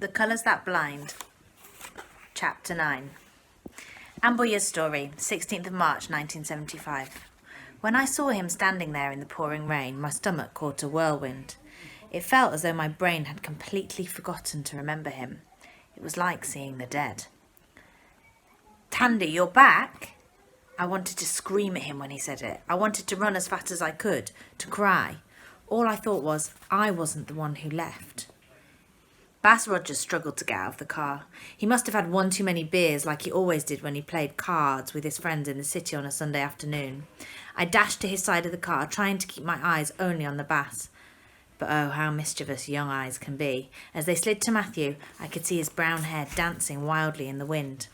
The Colours That Blind, Chapter 9. Anne Boyer's story, 16th of March 1975. When I saw him standing there in the pouring rain, my stomach caught a whirlwind. It felt as though my brain had completely forgotten to remember him. It was like seeing the dead. "Tandy, you're back?" I wanted to scream at him when he said it. I wanted to run as fast as I could, to cry. All I thought was, I wasn't the one who left. Bass Rogers struggled to get out of the car. He must have had one too many beers like he always did when he played cards with his friends in the city on a Sunday afternoon. I dashed to his side of the car, trying to keep my eyes only on the Bass. But oh, how mischievous young eyes can be. As they slid to Matthew, I could see his brown hair dancing wildly in the wind.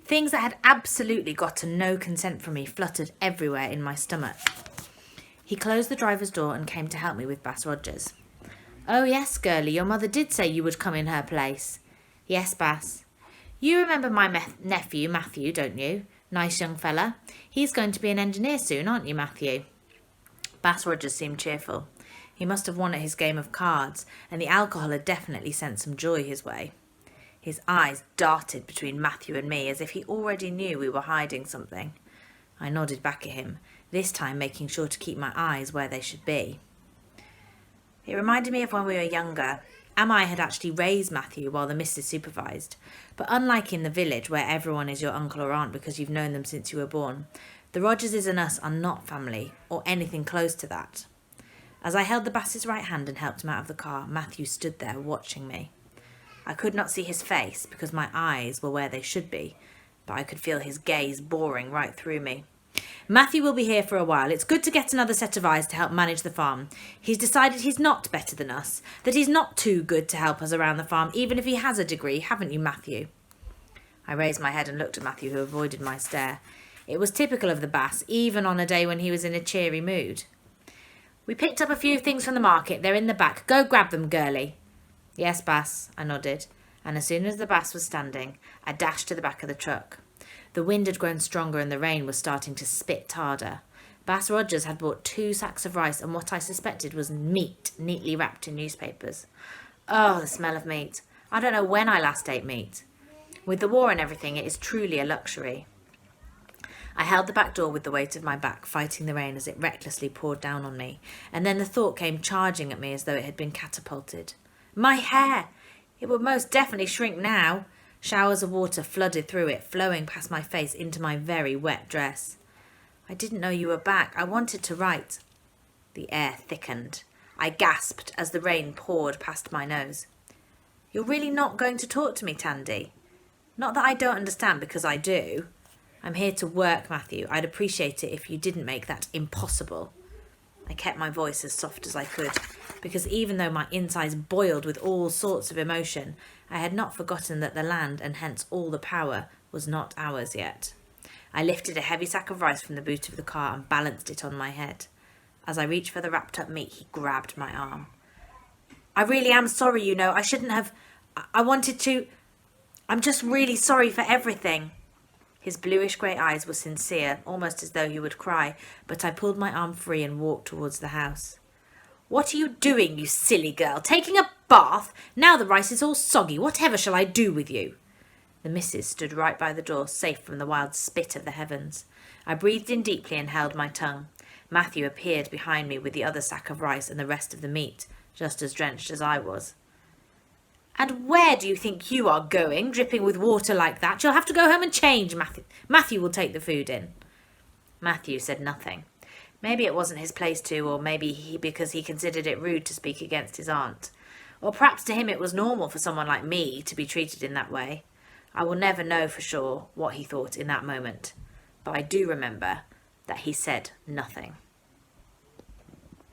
Things that had absolutely gotten no consent from me fluttered everywhere in my stomach. He closed the driver's door and came to help me with Bass Rogers. "Oh yes, girlie, your mother did say you would come in her place." "Yes, Bass." "You remember my nephew, Matthew, don't you? Nice young fella. He's going to be an engineer soon, aren't you, Matthew?" Bass Rogers seemed cheerful. He must have won at his game of cards, and the alcohol had definitely sent some joy his way. His eyes darted between Matthew and me as if he already knew we were hiding something. I nodded back at him, this time making sure to keep my eyes where they should be. It reminded me of when we were younger. Am I had actually raised Matthew while the missus supervised. But unlike in the village where everyone is your uncle or aunt because you've known them since you were born, the Rogerses and us are not family or anything close to that. As I held the Bass's right hand and helped him out of the car, Matthew stood there watching me. I could not see his face because my eyes were where they should be, but I could feel his gaze boring right through me. "Matthew will be here for a while. It's good to get another set of eyes to help manage the farm. He's decided he's not better than us, that he's not too good to help us around the farm, even if he has a degree, haven't you, Matthew?" I raised my head and looked at Matthew, who avoided my stare. It was typical of the Bass, even on a day when he was in a cheery mood. "We picked up a few things from the market. They're in the back. Go grab them, girlie." "Yes, Bass," I nodded, and as soon as the Bass was standing, I dashed to the back of the truck. The wind had grown stronger and the rain was starting to spit harder. Bass Rogers had bought 2 sacks of rice and what I suspected was meat neatly wrapped in newspapers. Oh, the smell of meat. I don't know when I last ate meat. With the war and everything, it is truly a luxury. I held the back door with the weight of my back, fighting the rain as it recklessly poured down on me, and then the thought came charging at me as though it had been catapulted. My hair! It would most definitely shrink now. Showers of water flooded through it, flowing past my face into my very wet dress. "I didn't know you were back. I wanted to write." The air thickened. I gasped as the rain poured past my nose. "You're really not going to talk to me, Tandy?" "Not that I don't understand, because I do. I'm here to work, Matthew. I'd appreciate it if you didn't make that impossible." I kept my voice as soft as I could, because even though my insides boiled with all sorts of emotion, I had not forgotten that the land, and hence all the power, was not ours yet. I lifted a heavy sack of rice from the boot of the car and balanced it on my head. As I reached for the wrapped up meat, he grabbed my arm. "I really am sorry, you know. I shouldn't have. I wanted to. I'm just really sorry for everything." His bluish-grey eyes were sincere, almost as though he would cry, but I pulled my arm free and walked towards the house. "What are you doing, you silly girl? Taking a bath? Now the rice is all soggy. Whatever shall I do with you?" The missus stood right by the door, safe from the wild spit of the heavens. I breathed in deeply and held my tongue. Matthew appeared behind me with the other sack of rice and the rest of the meat, just as drenched as I was. "And where do you think you are going, dripping with water like that? You'll have to go home and change, Matthew. Matthew will take the food in." Matthew said nothing. Maybe it wasn't his place to, or maybe because he considered it rude to speak against his aunt. Or perhaps to him it was normal for someone like me to be treated in that way. I will never know for sure what he thought in that moment, but I do remember that he said nothing.